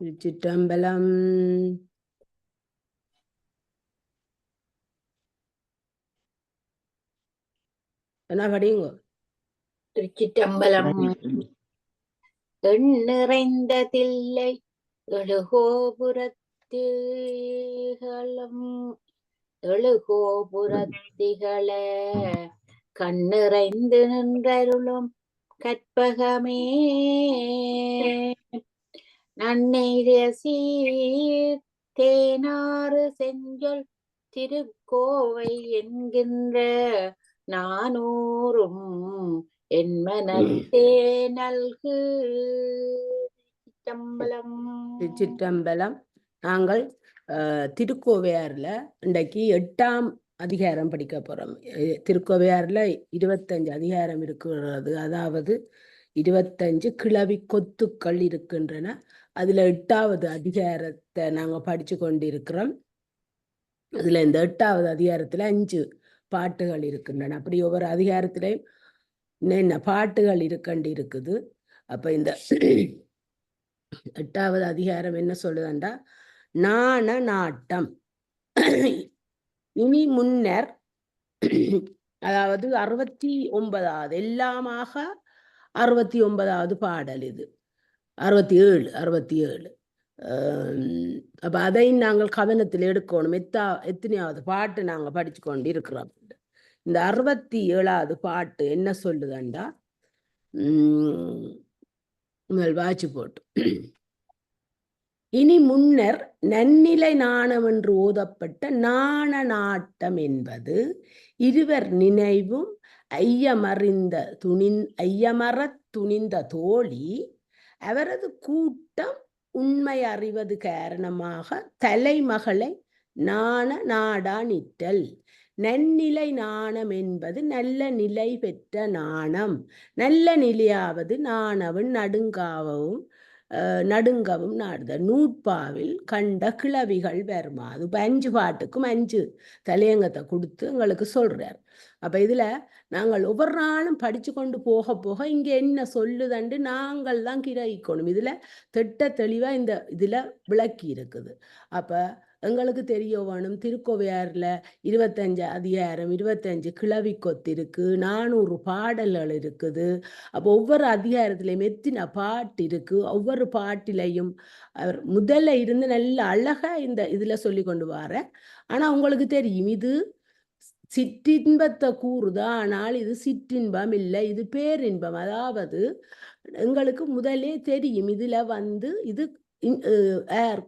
திருச்சிற்றம்பலம். என்ன படியுங்க? திருச்சிற்றம்பலம். எண் நிறைந்த தில்லை எழுகோபுரத்திகள கண்ணிறைந்து நின்றருளும் கற்பகமே நன்னெய்திய சீர் தேனாறு செஞ்சொல் திருக்கோவை என்கின்ற நானூறும் என் மனத்தே நல்கு. திருச்சிற்றம்பலம். நாங்கள் திருக்கோவையார்ல இன்றைக்கு 8ஆம் அதிகாரம் படிக்க போறோம். திருக்கோவையார்ல 25 அதிகாரம் இருக்கிறது. அதாவது 25 கிளவி கொத்துக்கள் இருக்கின்றன. அதுல 8வது அதிகாரத்தை நாங்க படிச்சு கொண்டிருக்கிறோம். அதுல இந்த 8வது அதிகாரத்துல 5 பாட்டுகள் இருக்கின்றன. அப்படி ஒவ்வொரு அதிகாரத்திலையும் என்ன பாட்டுகள் இருக்குது. அப்ப இந்த 8வது அதிகாரம் என்ன சொல்லுதுண்டா, நாண நாட்டம். இனி முன்னர், அதாவது 69வது எல்லாமாக 69வது பாடல் இது. 67 அப்ப அதை நாங்கள் கவனத்தில் எடுக்கணும். எத்தனையாவது பாட்டு நாங்கள் படிச்சு கொண்டு இருக்கிறோம். இந்த 67வது பாட்டு என்ன சொல்லுதுண்டா, முதல் வாய்ச்சி போட்டு, இனி முன்னர் நன்னிலை நாணம் என்று ஓதப்பட்ட நாண நாட்டம் என்பது இருவர் நினைவும் ஐயமறத் துணிந்த தோழி அவரது கூட்டம் உண்மை அறிவது காரணமாக தலைமகளை நாண நாடா நிற்றல். நன்னிலை நாணம் என்பது நல்ல நிலை பெற்ற நாணம். நல்ல நிலையாவது நாணவும் நடுங்கவும் நாடுதல். நூற்பாவில் கண்ட கிளவிகள் வருமா. அது 5 பாட்டுக்கும் 5 தலையங்கத்தை கொடுத்து எங்களுக்கு சொல்றார். அப்ப இதுல நாங்கள் ஒவ்வொரு நாளும் படிச்சு கொண்டு போக போக இங்க என்ன சொல்லுதண்டு நாங்கள் தான் கிரகிக்கணும். இதுல திட்ட தெளிவா இந்த இதுல விளக்கி இருக்குது. அப்ப எங்களுக்கு தெரிய வேணும், திருக்கோவையார்ல 25 அதிகாரம் 25 கிளவி கொத்து இருக்கு, 400 பாடல்கள் இருக்குது. அப்போ ஒவ்வொரு அதிகாரத்திலையும் எத்தனை பாட்டு இருக்கு, ஒவ்வொரு பாட்டிலையும் அவர் முதல்ல இருந்து நல்ல அழகா இந்த இதுல சொல்லி கொண்டு வர. ஆனா உங்களுக்கு தெரியும், இது சிற்றின்பத்தை கூறுதா, ஆனால் இது சிற்றின்பம் இல்லை, இது பேரின்பம். அதாவது எங்களுக்கு முதலே தெரியும், இதுல இது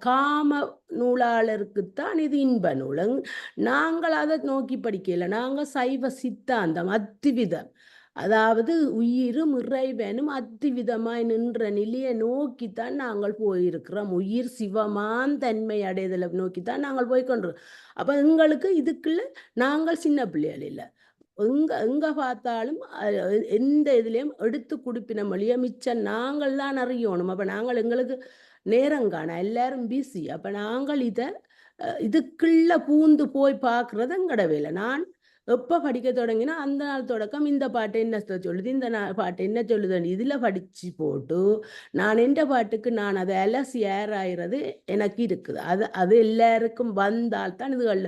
காம நூலாளருக்குத்தான் இது இன்ப நூல். நாங்கள் அதை நோக்கி படிக்கல. நாங்கள் சைவ சித்தாந்தம் அத்திவிதம், அதாவது உயிரும் இறைவனும் அத்திவிதமாய் நின்ற நிலையை நோக்கித்தான் நாங்கள் போயிருக்கிறோம். உயிர் சிவமான் தன்மை அடைதலை நோக்கித்தான் நாங்கள் போய்கொண்டிருக்கோம். அப்ப எங்களுக்கு இதுக்குள்ள நாங்கள் சின்ன பிள்ளைகள் இல்லை. எங்க பார்த்தாலும் எந்த இதுலயும் எடுத்து குடிப்பின மொழிய மிச்சம் நாங்கள் தான் அறியணும். அப்ப நாங்கள் எங்களுக்கு நேரங்காண எல்லாரும் பிஸி. அப்ப நாங்கள் இதுக்குள்ள பூந்து போய் பார்க்கறது எங்கட வேலை. நான் எப்போ படிக்க தொடங்கினா அந்த நாள் தொடக்கம் இந்த பாட்டு என்ன சொல்லுது, இந்த பாட்டு என்ன சொல்லுது, இதுல படிச்சு போட்டு நான் எந்த பாட்டுக்கு நான் அதை அலசி ஏறாயிறது எனக்கு இருக்குது. அது எல்லாருக்கும் வந்தால் தான் இதுகள்.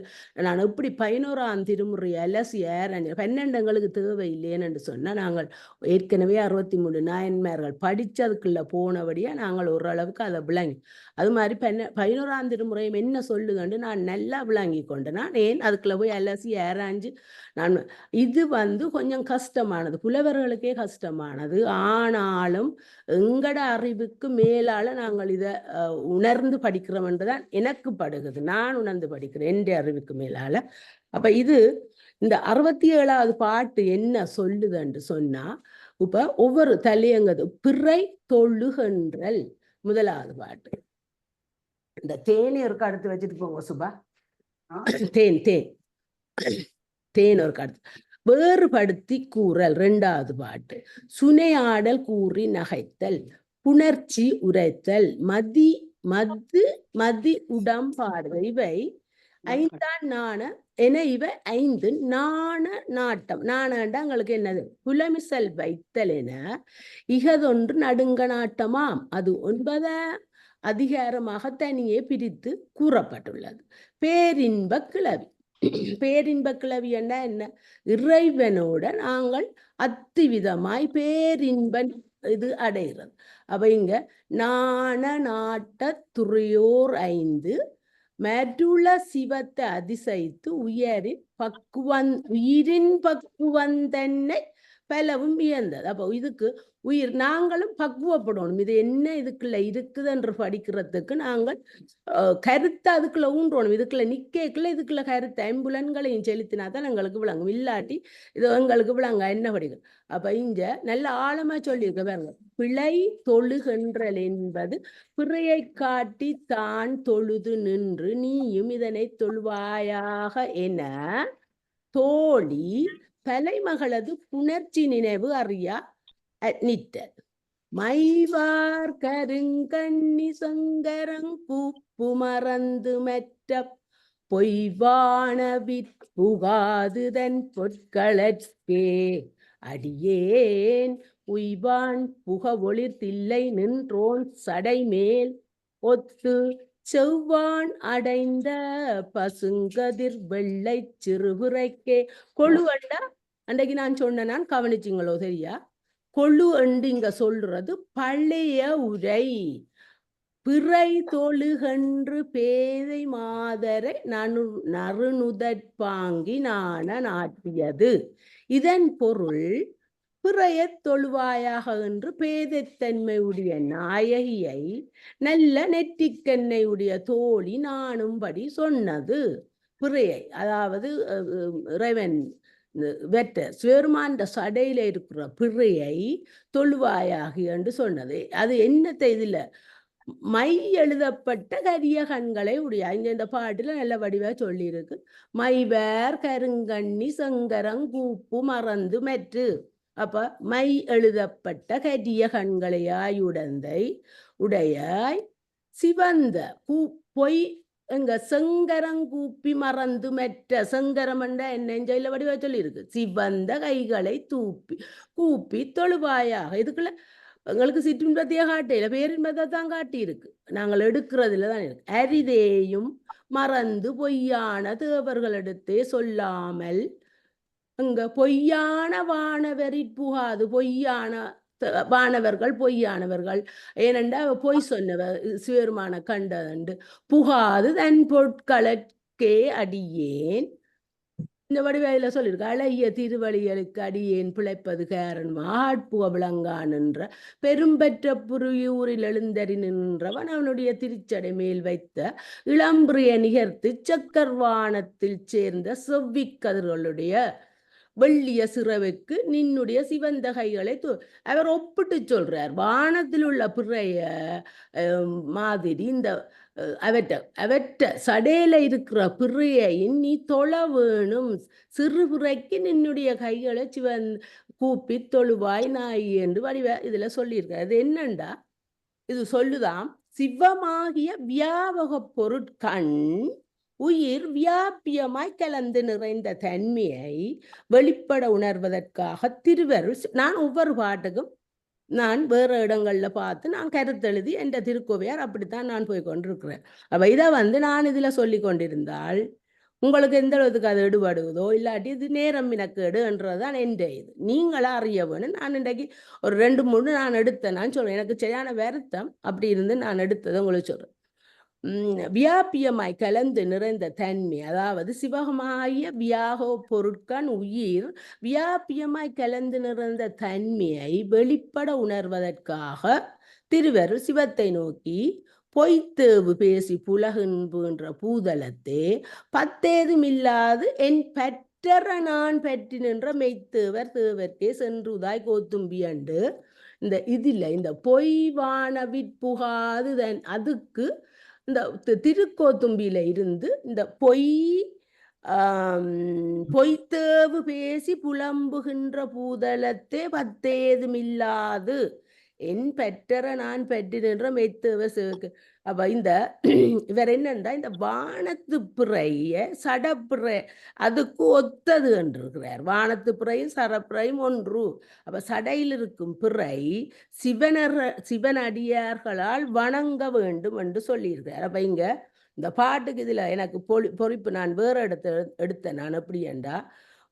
நான் எப்படி 11ஆம் திருமுறை அலசி ஏறேன், 12 எங்களுக்கு தேவை இல்லையேன்னு சொன்னா, நாங்கள் ஏற்கனவே 63 நாயன்மார்கள் படிச்சதுக்குள்ள போனபடியா நாங்கள் ஓரளவுக்கு அதை விளங்கி, அது மாதிரி 11ஆம் திருமுறையும் என்ன சொல்லுதுன்னு நான் நல்லா விளங்கி கொண்டேன். நான் ஏன் அதுக்குள்ள போய் அலசி ஏறாஞ்சு நான் இது கொஞ்சம் கஷ்டமானது, புலவர்களுக்கே கஷ்டமானது. ஆனாலும் எங்கட அறிவுக்கு மேலால நாங்கள் இதை உணர்ந்து படிக்கிறோம் என்றுதான் எனக்கு படுகிறது. நான் உணர்ந்து படிக்கிறேன் என்ற அறிவுக்கு மேலால. அப்ப இந்த 67வது பாட்டு என்ன சொல்லுதுன்னு சொன்னா, இப்ப ஒவ்வொரு தலையங்கது பிறை தொழுகின்றல். முதலாவது பாட்டு இந்த தேனீருக்கு அடுத்து வச்சுட்டு போங்க சுபா. தேன் ஒரு கருத்து. வேறுபடுத்தி கூறல் 2வது பாட்டு. சுனையாடல் கூறி நகைத்தல், புணர்ச்சி உரைத்தல், மதி உடம்பாடுதல். இவை 5ஆம் நாண என இவை 5 நாண நாட்டம். நாணண்டா எங்களுக்கு என்னது, புலமிசல் வைத்தல் என இகதொன்று நடுங்க நாட்டமாம். அது 9 அதிகாரமாக தனியே பிரித்து கூறப்பட்டுள்ளது. பேரின்ப கிளவி. பேரின்ப கிளவி என்ன? இறைவனோட நாங்கள் அத்துவிதமாய் பேரின்பன் இது அடைகிறது. அப்ப இங்க நாண நாட்ட துறையோர் 5 மற்றுள்ள சிவத்தை அதிசயித்து உயிரின் பக்குவந்தன்னை பலவும் வியந்தது. அப்போ இதுக்கு உயிர் நாங்களும் பக்குவப்படணும். இது என்ன இதுக்குள்ள இருக்குது என்று படிக்கிறதுக்கு நாங்கள் கருத்தை அதுக்குள்ள ஊன்றணும். இதுக்குள்ள நிக்கல இதுக்குள்ள கருத்தை ஐம்புலன்களையும் செலுத்தினா தான் எங்களுக்கு விளங்கும். இல்லாட்டி இது எங்களுக்கு விளங்க என்ன படிக்கும். அப்ப இங்க நல்ல ஆழமா சொல்லியிருக்க பாருங்க. பிழை தொழுகின்றல் என்பது பிறையை காட்டி தான் தொழுது நின்று நீயும் இதனை தொழுவாயாக என தோழி தலைமகளது புணர்ச்சி நினைவு அறியா நிற்றல். மைவார் கருங்கண்ணி சங்கரங்கூப்பு மறந்து மற்ற பொய்வான விற்புகாதுதன் பொற்களற்கே அடியேன் உய்வான் புக ஒளிர்த்தில்லை நின்றோன் சடைமேல் ஒத்து செவ்வான் அடைந்த பசுங்கதிர் வெள்ளை சிறுபுரைக்கே. கொழு அண்டா அன்றைக்கு நான் சொன்ன நான் கவனிச்சிங்களோ சரியா? கொழு என்று இங்க சொல்றது பழைய உரை. பிறை தொழுகன்று பேதை மாதரை நறுநுதற்பாங்கி நாண நாட்டியது. இதன் பொருள் பிறைய தொழுவாயாக என்று பேதைத்தன்மை உடைய நாயகியை நல்ல நெற்றிக்கண்ணை உடைய தோழி நாணும்படி சொன்னது. பிறையை அதாவது இறைவன் வெற்ற சிவருமான் சடையில இருக்கிற பிறையை தொழுவாயாகி என்று சொன்னது. அது என்னத்தை இதுல மை எழுதப்பட்ட கரிய கண்களை உடைய. இந்த பாட்டுல நல்ல வடிவா சொல்லி இருக்கு. மைவர் கருங்கண்ணி சங்கரங்கூப்பு மறந்து மற்று. அப்ப மை எழுதப்பட்ட கரிய கண்களையாய் உடையாய் சிவந்த பொய் எங்க செங்கரங்கூப்பி மறந்து மற்ற. செங்கரம் என்ன வடிவா சொல்லி இருக்கு. சிவந்த கைகளை கூப்பி தொழுவாயாக. இதுக்குள்ள எங்களுக்கு சிற்றின்பத்தையே காட்டையில பேரின்பத்தை தான் காட்டி இருக்கு. நாங்கள் எடுக்கிறதுல தான் இருக்கு. அரிதேயும் மறந்து பொய்யான தேவர்களிடத்தே சொல்லாமல் அங்க பொய்யான வானவரிற் புகாது. பொய்யான வானவர்கள் பொய்யானவர்கள். ஏனென்றா பொய் சொன்னவர் சிவருமான கண்டதண்டு புகாது தன் பொற்களற்கே அடியேன். இந்த வடிவையில சொல்லியிருக்கு. அழகிய திருவழிகளுக்கு அடியேன் பிழைப்பது காரணமா ஆட்புக விளங்கான் என்ற பெரும்பற்ற புரியூரில் எழுந்தறி நின்றவன் அவனுடைய திருச்சடை மேல் வைத்த இளம்பிரிய நிகர்த்து சக்கர்வானத்தில் சேர்ந்த செவ்விக்கதிர்களுடைய வெள்ளிய சிறவுக்கு நின்னுடைய சிவந்த கைகளை அவர் ஒப்பிட்டு சொல்றார். வானத்தில் உள்ள பிறைய மாதிரி இந்த அவற்ற சடையில இருக்கிற பிறையையும் நீ தொழ வேணும். சிறு பிறைக்கு நின்னுடைய கைகளை கூப்பி தொழுவாய் நாய் என்று வடிவ இதுல சொல்லியிருக்க. அது என்னண்டா இது சொல்லுதாம். சிவமாகிய வியாபக பொருட்கண் உயிர் வியாபியமாய் கலந்து நிறைந்த தன்மையை வெளிப்பட உணர்வதற்காக திருவருள். நான் ஒவ்வொரு பாட்டுக்கும் நான் வேறு இடங்கள்ல பார்த்து நான் கருத்தெழுதி என்ற திருக்கோவையார் அப்படித்தான் நான் போய் கொண்டிருக்கிறேன். அப்ப இதை நான் இதுல சொல்லி கொண்டிருந்தால் உங்களுக்கு எந்த அளவுக்கு அது எடுபடுவதோ இல்லாட்டி இது நேரம் மினக்கேடு என்றதுதான் என்ற இது. நீங்களா அறிய வேணும். நான் இன்றைக்கு ஒரு 2-3 நான் எடுத்தேன். நான் சொல்றேன் எனக்கு சரியான வருத்தம் அப்படி இருந்து நான் எடுத்ததை உங்களுக்கு சொல்றேன். வியாபியமாய் கலந்து நிறைந்த தன்மை அதாவது சிவகமாகிய வியாகோ பொருட்கண் உயிர் வியாபியமாய் கலந்து நிறைந்த தன்மையை வெளிப்பட உணர்வதற்காக திருவருள் சிவத்தை நோக்கி பொய்த்தேவு பேசி புலகின்ற பூதலத்தே பத்தேதுமில்லாது என் பற்றற நான் பற்றி நின்ற மெய்த்தேவர் தேவர்க்கே சென்றுதாய் கோத்தும்பி அண்டு. இந்த இதில் இந்த பொய்வான விற்புகாது அதுக்கு இந்த திருக்கோத்தும்பியில இருந்து இந்த பொய்த்தேவு பேசி புலம்புகின்ற பூதலத்தே பத்தேதுமில்லாது என் பெற்றற நான் பெற்றிருன்ற மெய்த்தேவ சிவக்கு. அப்ப இந்த இவர் என்னண்டா இந்த வானத்து பிறைய சடப்பிறை அதுக்கு ஒத்தது என்றிருக்கிறார். வானத்து பிறையும் சடப்பிறையும் ஒன்று. அப்ப சடையில் இருக்கும் பிறை சிவனடியார்களால் வணங்க வேண்டும் என்று சொல்லியிருக்கிறார். அப்ப இங்க இந்த பாட்டுக்கு இதுல எனக்கு பொறிப்பு நான் வேற எடுத்தேன். நான் எப்படி என்றா,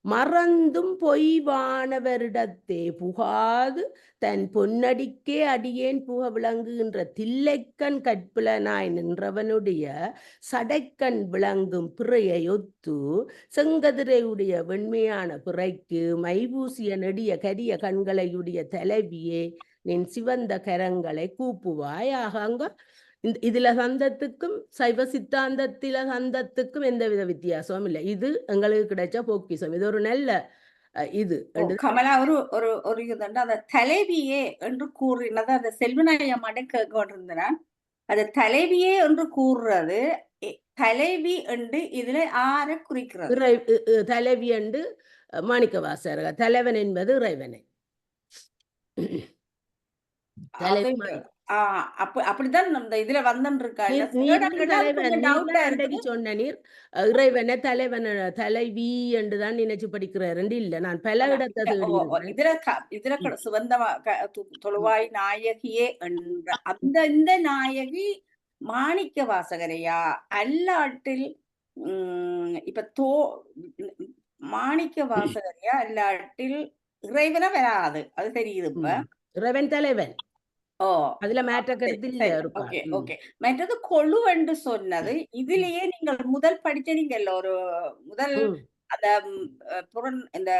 மறந்தும் பொய் வானவரிடத்தே புகாது தன் பொன்னடிக்கே அடியேன் புக விளங்குகின்ற தில்லைக்கண் கற்புலனாய் நின்றவனுடைய சடைக்கண் விளங்கும் பிறையை ஒத்து செங்கதிரையுடைய வெண்மையான பிறைக்கு மைபூசிய நெடிய கரிய கண்களையுடைய தலைவியே நின் சிவந்த கரங்களை கூப்புவாயாக. அங்க இதுல சந்தத்துக்கும் சைவ சித்தாந்தத்தில சந்தத்துக்கும் எந்தவித வித்தியாசமும் இல்லை. இது எங்களுக்கு கிடைச்ச பொக்கிஷம். இது ஒரு நல்ல இது கமலா ஒரு இதுண்டு அந்த தலைவியே என்று கூறினது அந்த செல்வநாயகமாட கேட்கொண்டிருந்தேன். அது தலைவியே என்று கூறுறது தலைவி என்று இதுல ஆரை குறிக்கிறது? தலைவி என்று மாணிக்கவாசகர். தலைவன் என்பது இறைவனை. அப்படிதான் இந்த இதுல சொன்ன நீர் இறைவனை தலைவி என்றுதான் நினைச்சு படிக்கிறார் இல்ல. நான் பல இடத்தை இதுல சுவந்த தொழுவாய் நாயகியே என்ற இந்த நாயகி மாணிக்க வாசகரையா அல்லாட்டில் இப்ப மாணிக்க வாசகரையா அல்லாட்டில் இறைவன வராது. அது தெரியுது. இப்ப இறைவன் தலைவன். அதுல மேட்ட கருத்து மற்றது கொழு என்று சொன்னது இதுலயே நீங்கள் முதல் படிச்சீங்கல்ல. ஒரு முதல் அந்த இந்த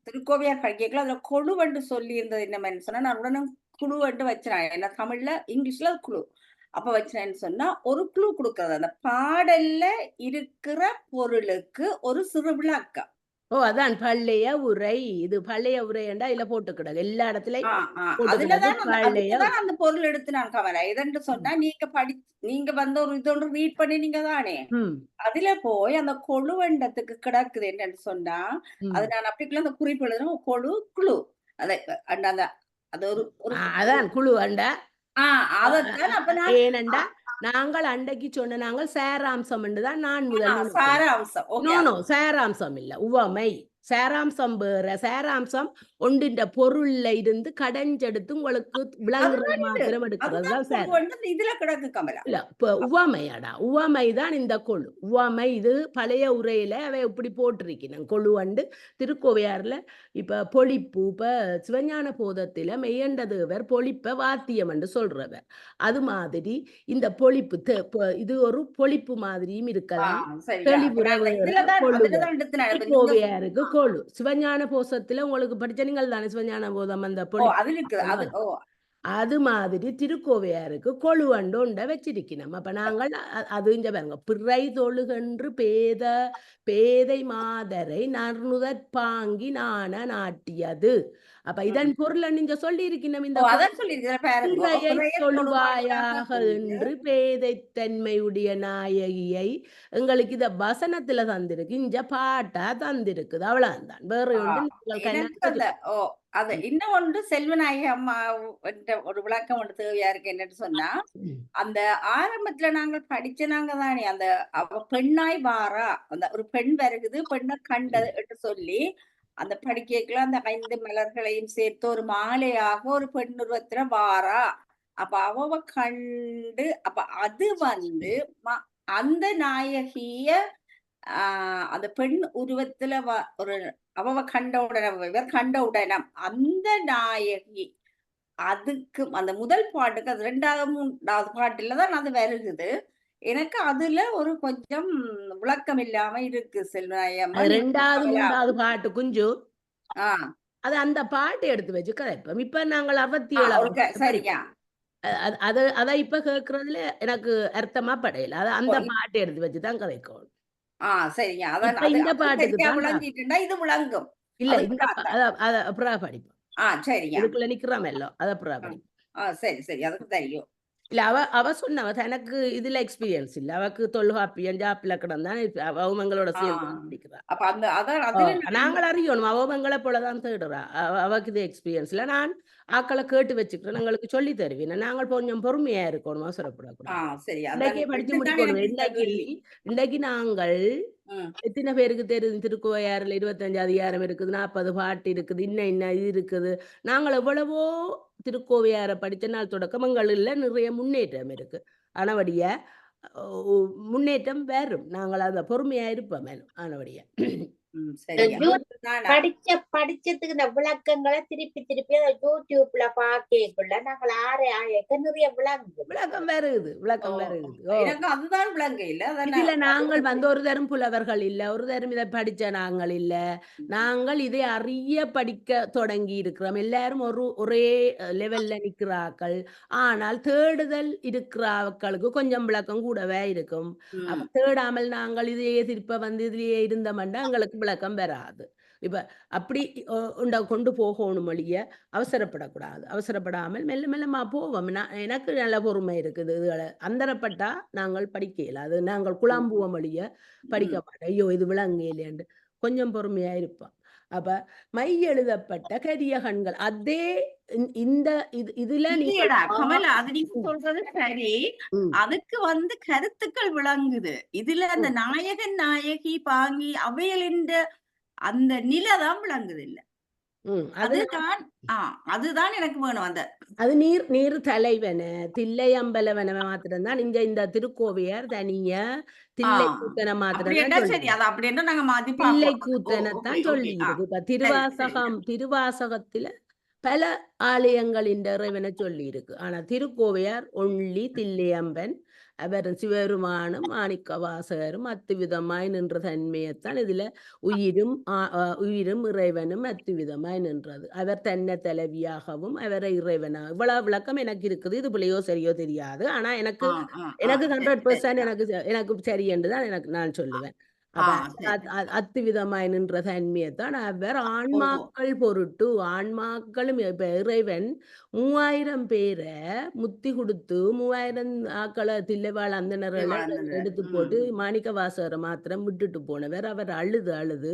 திருக்கோவியார் படிக்கலாம் அதுல கொழு என்று சொல்லி இருந்தது. என்ன சொன்னா நான் உடனே குழு என்று வச்சினேன். என்ன தமிழ்ல இங்கிலீஷ்ல குழு அப்ப வச்சினேன்னு சொன்னா ஒரு குழு கொடுக்கறது அந்த பாடல்ல இருக்கிற பொருளுக்கு ஒரு சிறு விளக்கம். அதான் பழைய உரை. இது பழைய உரை என்றா இல்ல போட்டு கிடக்கு எல்லா இடத்துலயும். அந்த பொருள் எடுத்து நான் கவலை எதென்று சொன்னா நீங்க வந்த ஒரு இதொன்று ரீட் பண்ணி நீங்க தானே அதுல போய் அந்த கொழுவண்டத்துக்கு கிடக்குது என்னன்னு சொன்னா அது நான் அப்படிக்குள்ள அந்த குறிப்பு எழுதுறேன். கொழு குழு அது ஒரு அதான் குழு அண்டா. அதத்தான் அப்ப நான் ஏனண்டா நாங்கள் அண்டைக்கு சொன்ன நாங்கள் சாராம்சம் தான் நான் முதல் சாராம்சம் இல்ல உவமை. சாராம்சம் வேற. சாராம்சம் ஒன்றின் பொருள்ல இருந்து கடைஞ்செடுத்து உங்களுக்கு விளங்குற மாத்திரம் எடுக்கிறது. இதுல கிடக்கு கமலா இல்ல உவமையாடா. உவமைதான் இந்த கொழு. உவமை இது பழைய உரையில அவை இப்படி போட்டிருக்கணும். கொழு அண்டு திருக்கோவையார்ல இப்ப பொழிப்பு. இப்ப சிவஞான போதத்தில மெய்யண்டதேவர் பொழிப்ப வாத்தியம் என்று சொல்றவர். அது மாதிரி இந்த பொழிப்பு இது ஒரு பொழிப்பு மாதிரியும் இருக்கலாம். திருக்கோவையாருக்கு கொழு. சிவஞான போசத்துல உங்களுக்கு படிச்ச நீங்கள் தானே சிவஞான போதம் அந்த அது மாதிரி திருக்கோவையாருக்கு கொழுவண்டு ஒண்ட வச்சிருக்கணும். அப்ப நாங்கள் அது இங்க பாருங்க பிறை தொழுகன்று பேதை மாதரை நறுதற்பாங்கி நாண நாட்டியது. அப்ப இதன் பொருளை நீங்க சொல்லி இருக்கணும். இந்த தொழுவாயாக என்று பேதை தன்மையுடைய நாயகியை எங்களுக்கு இத வசனத்துல தந்திருக்கு. இங்க பாட்டா தந்திருக்குது. அவ்வளவுதான். வேற ஒன்று அது இன்னும் ஒன்று செல்வநாயகி அம்மா ஒரு விளக்கம் ஒன்று தேவையா இருக்கு. என்னன்னு சொன்னா அந்த ஆரம்பத்துல நாங்கள் படிச்சனாங்க தானே அந்த அவ பெண்ணாய் வாரா அந்த ஒரு பெண் வருகுது பெண்ணை கண்டது என்று சொல்லி அந்த படிக்கலாம் அந்த 5 மலர்களையும் சேர்த்து ஒரு மாலையாக ஒரு பெண் உருவத்துல வாரா. அப்ப அவ கண்டு அப்ப அது அந்த நாயகிய அந்த பெண் உருவத்துல ஒரு அவ கண்ட உடனே அந்த நாயகி அதுக்கு அந்த முதல் பாட்டுக்கு அது 2வது 3வது பாட்டுலதான் அது வருகுது. எனக்கு அதுல ஒரு கொஞ்சம் விளக்கம் இல்லாம இருக்கு. செல்வநாயகம் 2வது 3வது பாட்டு குஞ்சு அது அந்த பாட்டு எடுத்து வச்சு கதைப்போம். இப்ப நாங்கள் 67 சரியா அத இப்ப கேட்கறதுல எனக்கு அர்த்தமா படையல. அது அந்த பாட்டு எடுத்து வச்சுதான் கதைக்கணும். சரிங்க. இந்த பாட்டுக்கு இது விளங்கும் இல்ல. இந்த அப்புறம் படிப்போம். சரிங்க. இதுக்குள்ள நிக்கிறோம் எல்லாம். அது அப்புறம் படிப்போம். சரி அதுக்கு தெரியும். இல்ல அவ சொன்னவ தனக்கு இதுல எக்ஸ்பீரியன்ஸ் இல்ல. அவக்கு தொல்காப்பியம் ஜாப்பிலக்கணம் தான் அவ எங்களோட ஆ. சேர்ந்து படிக்கிறா. அப்ப அதான் அதுல நான் நாங்கள் அறியணும். அவ எங்களை போலதான் தேடுறா. அவக்கு இது எக்ஸ்பீரியன்ஸ் இல்ல. நான் ஆக்களை கேட்டு வச்சுக்கிறேன். எங்களுக்கு சொல்லி தருவேன். நாங்கள் கொஞ்சம் பொறுமையா இருக்கணும். அவசரப்படக்கூடாது. சரி. அதான் இன்றைக்கே படிச்சு இதுதான் முடிக்கணும். எனக்கு இந்த கேள்வி. இன்றைக்கு நாங்கள் ம். எத்தனை பேருக்கு தெரியும் திருக்கோயாறுல 25 அதிகாரம் இருக்குது, 40 பாட்டு இருக்குது, இன்ன இது இருக்குது. நாங்கள் எவ்வளவோ திருக்கோவையாரை படித்த நாள் தொடக்கம் எங்களில் நிறைய முன்னேற்றம் இருக்கு. ஆனபடிய முன்னேற்றம் வரும். நாங்கள் அதை பொறுமையா இருப்போம் மேலும் ஆனபடிய. சரி. படிச்சதுக்கு இந்த விளக்கங்களை திருப்பி திருப்பி அதை யூடியூப்ல பாக்கக்குள்ள நாங்கள் நிறைய விளக்கம் வருது. எனக்கு அதுதான் விளங்க இல்ல. இதுல நாங்கள் வந்து ஒரு தரம் புலவர்கள் இல்ல, ஒரு தரம் இதை படிச்ச நாங்கள் இல்ல. நாங்கள் இதை அறிய படிக்க தொடங்கி இருக்கிறோம். எல்லாரும் ஒரே லெவல்ல நிக்கிறார்கள். ஆனால் தேடுதல் இருக்கிறாக்களுக்கு கொஞ்சம் விளக்கம் கூடவே இருக்கும். அப்ப தேடாமல் நாங்கள் இதையே திருப்ப வந்து இதுலயே இருந்தோம்னா எங்களுக்கு விளக்கம் வராது. இப்ப அப்படி கொண்டு போகணும் ஒழிய அவசரப்படக்கூடாது. அவசரப்படாமல் மெல்ல மெல்லமா போவோம். எனக்கு நல்ல பொறுமை இருக்குது. இதுகளை அந்தரப்பட்டா நாங்கள் படிக்க இயலாது. நாங்கள் குழம்புவோம் ஒழிய படிக்க மாட்டோம். ஐயோ இது விளங்க இல்லையாண்டு கொஞ்சம் பொறுமையா இருப்போம். அப்ப மை எழுதப்பட்ட கரிய கண்கள் அதே இந்த இதுல கமலா அது நீங்க சொல்றது சரி. அதுக்கு வந்து கருத்துக்கள் விளங்குது. இதுல அந்த நாயகன் நாயகி பாங்கி அவையல் என்ற அந்த நிலைதான் விளங்குது இல்ல. அதுதான் எனக்கு வேணும். அது நீர் தலைவன தில்லையம்பலவன மாத்திரம்தான் இந்த திருக்கோவையார் தனிய தில்லை கூத்தன மாத்திரம் தில்லை கூத்தனத்தான் சொல்லி இருக்கு. இப்ப திருவாசகத்துல பல ஆலயங்களின் இறைவனை சொல்லி இருக்கு. ஆனா திருக்கோவையார் ஒன்லி தில்லையம்பன் அவர் சிவருமானும் மாணிக்க வாசகரும் அத்துவிதமாய் நின்ற தன்மையைத்தான் இதுல உயிரும் இறைவனும் அத்துவிதமாய் நின்றது. அவர் தன்னை தலைவியாகவும் அவரை இறைவனா இவ்வளவு விளக்கம் எனக்கு இருக்குது. இது பிள்ளையோ சரியோ தெரியாது. ஆனா எனக்கு 100% எனக்கு சரி என்றுதான் நான் சொல்லுவேன். அத்துவிதமாய் நின்ற தன்மையைத்தான் அவர் ஆன்மாக்கள் பொருட்டு ஆன்மாக்களும் இப்ப இறைவன் 3000 பேரை முத்தி கொடுத்து 3000 ஆக்களை தில்லைவாழ் அந்தனர்களை எடுத்து போட்டு மாணிக்க வாசகரை மாத்திரம் விட்டுட்டு போனவர். அவர் அழுது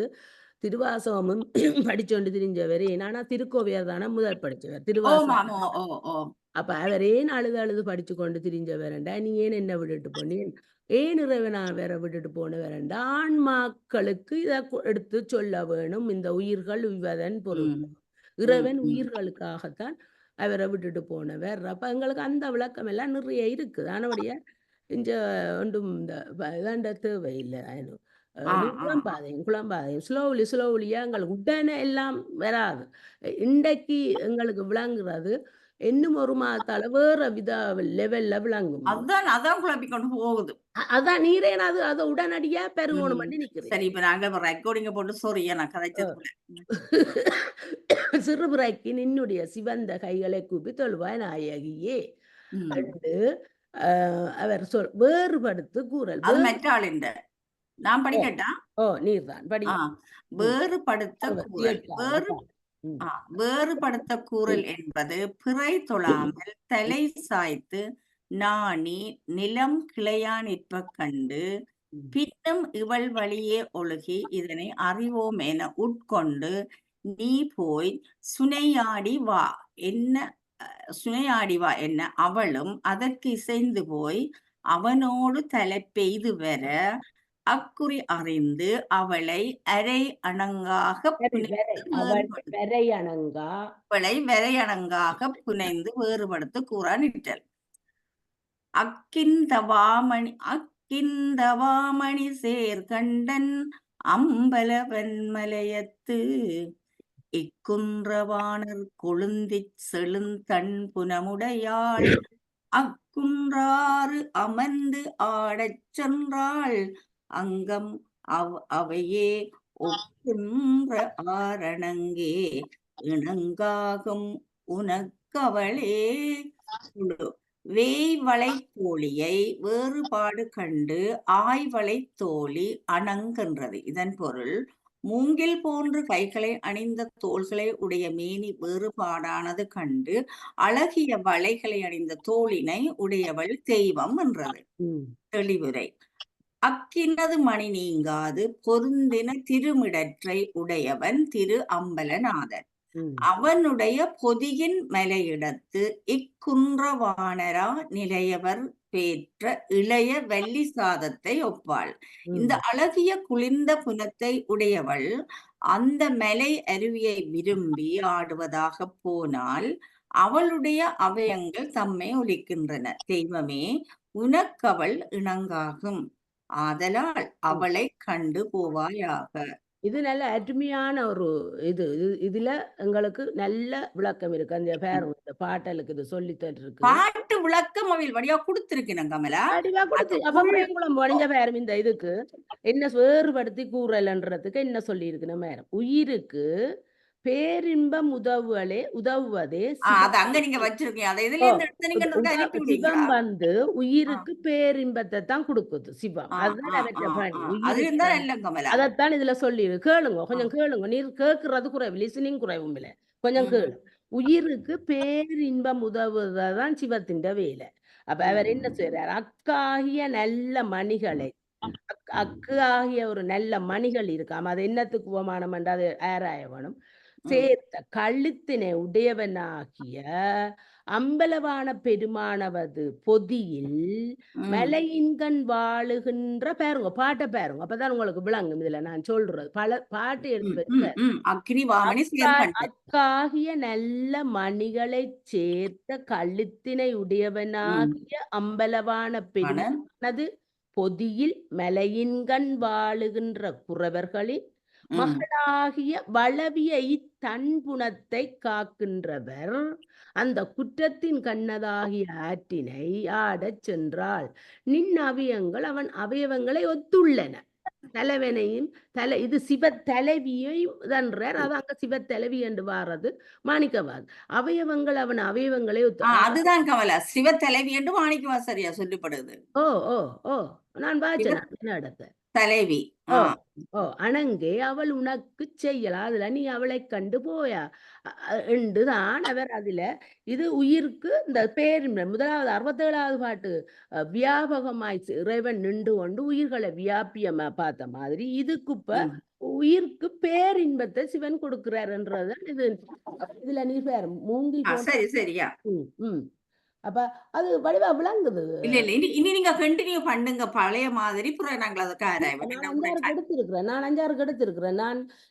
திருவாசகமும் படிச்சோண்டு திரிஞ்சவர். ஆனா திருக்கோவையார் தானே முதல் படிச்சவர் திருவாசகம். அப்ப அவர் ஏன் அழுது படிச்சு கொண்டு திரிஞ்சவரண்டா நீ ஏன் என்ன விட்டுட்டு போனேன், ஏன் இறைவனா வேற விட்டுட்டு போனவரண்டா ஆன்மாக்களுக்கு இதை எடுத்து சொல்ல வேணும். இந்த உயிர்கள் உய்வதன் பொருள் இறைவன் உயிர்களுக்காகத்தான் அவரை விட்டுட்டு போனவர். அப்ப எங்களுக்கு அந்த விளக்கம் எல்லாம் நிறைய இருக்குது. ஆனபடிய இந்த ஒன்றும் இந்த தேவையில்லை. குழம்பாதையும் ஸ்லோலியா எங்களுக்கு உடனே எல்லாம் வராது. இன்றைக்கு எங்களுக்கு விளங்குறது இன்னும் ஒரு மாதத்தால வேற லெவல்ல விளங்கும். அதான் குழப்பி கொண்டு போகுது. அதான் நீரே அதை உடனடியா பெருகணும் பண்ணி நிக்கிறேன். சரி, இப்ப நாங்க ரெக்கார்டிங்க போட்டு சோரியா நான் கதைச்சது சிறுபிறைக்கு நின்னுடைய சிவந்த கைகளை கூப்பி தொழுவாய் நாயகியே என்று அவர் வேறுபடுத்து கூறல். அது மெட்டாளிண்ட நான் படிக்கட்டா? நீர்தான் படி. வேறுபடுத்த கூறல் என்பது பிறை தொழாமல் தலை சாய்த்து நாணி நிலம் கிளையா நிற்ப கண்டு பின்னும் இவள் வழியே ஒழுகி இதனை அறிவோம் என உட்கொண்டு நீ போய் சுனையாடி வா என்ன அவளும் அதற்கு இசைந்து போய் அவனோடு தலை பெய்து வர அக்குறி அறிந்து அவளை வரை அணங்காக புனைந்து வேறுபடுத்த கூறா நிற்றல். அக்கிந்தவாமணி சேர்கண்டன் அம்பலவன் மலையத்து இக்குன்றவாணர் கொழுந்திச் செழுந்தன் புனமுடையாள் அக்குன்றாறு அமர்ந்து ஆடச் சென்றாள் அங்கம் அவையே ஒப்புன்ற ஆரணங்கே இணங்காகும் உனக்கவளே. வேய்வளை தோழியை வேறுபாடு கண்டு ஆய்வளை தோழி அணங்குகின்றது. இதன் பொருள் மூங்கில் போன்று கைகளை அணிந்த தோள்களை உடைய மேனி வேறுபாடானது கண்டு அழகிய வளைகளை அணிந்த தோளினை உடையவள் தெய்வம் என்றது தெளிவுரை. அக்கினது மணி நீங்காது பொருந்தின திருமிடற்றை உடையவன் திரு அம்பலநாதன். அவனுடைய பொதியின் மலையிடத்து இக்குன்றவானரா நிலையவர் பேற்ற இளைய வள்ளி சாதத்தை ஒப்பாள். இந்த அழகிய குளிர்ந்த புனத்தை உடையவள் அந்த மலை அருவியை விரும்பி ஆடுவதாக போனால் அவளுடைய அவயங்கள் தம்மை ஒலிக்கின்றன. தெய்வமே, உனக்கவள் இணங்காகும், ஆதலால் அவளை கண்டு போவாயாக. இது நல்ல அருமையான ஒரு இதுல எங்களுக்கு நல்ல விளக்கம் இருக்கு. அந்த பேரும் இந்த பாட்டலுக்கு இது சொல்லித்தட்டு இருக்கு. பாட்டு விளக்கம் அவையில் வடிவா கொடுத்திருக்கேன் கமலா. வடிவா கொடுத்து அப்ப பிரேங்குளம் வணிஞ்ச பேரும் இந்த இதுக்கு என்ன வேறுபடுத்தி கூறலன்றதுக்கு என்ன சொல்லி இருக்கு மேரம். உயிருக்கு பேரின்பம் உதவுவதே அங்க நீங்க வச்சிருக்கீங்க. அதை இதுல இருந்து எடுத்து நீங்க அனுப்பி விட்டீங்களா? சிவம் வந்து உயிருக்கு பேரின்பத்தை தான் கொடுக்குது. சிவம் அதுதான் அவற்ற பணி. அதைத்தான் இதுல சொல்லி கேளுங்க, கொஞ்சம் கேளுங்க. நீர் கேட்கறது குறைவு, லிசனிங் குறைவும் இல்லை, கொஞ்சம் கேளு. உயிருக்கு பேரின்பம் உதவுவதுதான் சிவத்தின் வேலை. அப்ப அவர் என்ன செய்யறார்? அக்காகிய நல்ல மணிகளை, அக்கு ஆகிய ஒரு நல்ல மணிகள் இருக்காம அது என்னத்துக்கு உபமானம் என்று அது ஆராய வேணும். சேர்த்த கழுத்தினை உடையவனாகிய அம்பலவான பெருமானவது பொதியில் மலையின்கண் வாழுகின்ற பாருங்க, பாட்டை பாருங்க, அப்பதான் உங்களுக்கு விளங்கும். இதுல நான் சொல்றது பல பாட்டு எடுத்து அக்காகிய நல்ல மணிகளை சேர்த்த கழுத்தினை உடையவனாகிய அம்பலவான பெருமானது பொதியில் மலையின்கண் வாழுகின்ற குறவர்களின் மகளாகிய வளவிய இத்தன்புணத்தை காக்கின்றவர் அந்த குற்றத்தின் கண்ணதாகிய ஆற்றினை ஆடச் சென்றாள். நின் அவயங்கள் அவன் அவயவங்களை ஒத்துள்ளன. தலைவனையும் இது சிவ தலைவியையும் தன்றார். அது அங்க சிவ தலைவி என்று வாரது மாணிக்கவாது. அவயவங்கள் அவன் அவயவங்களை அதுதான் கமலா, சிவ தலைவி என்று மாணிக்கவாசரியா சொல்லப்படுது. ஓ ஓ ஓ நான் வாச்சேன் இடத்த தலைவி. அணங்கே அவள் உனக்கு செய்யலாம், அதுல நீ அவளை கண்டு போயா என்றுதான் அவர். அதுல இது உயிருக்கு இந்த பேரின்பம். முதலாவது 67வது பாட்டு வியாபகமாய் இறைவன் நின்று கொண்டு உயிர்களை வியாபியமா பார்த்த மாதிரி இதுக்குப்ப உயிருக்கு பேரின்பத்தை சிவன் கொடுக்கிறாருன்றதுதான் இது. இதுல நீ பேர் மூங்கில் சரியா. அப்ப அது வடிவா விளங்குது. இல்ல இல்ல, இனி நீங்க கண்டினியூ பண்ணுங்க பழைய மாதிரி. நாங்கள் எடுத்திருக்கிறேன், நான் 5-6 எடுத்திருக்கிறேன்.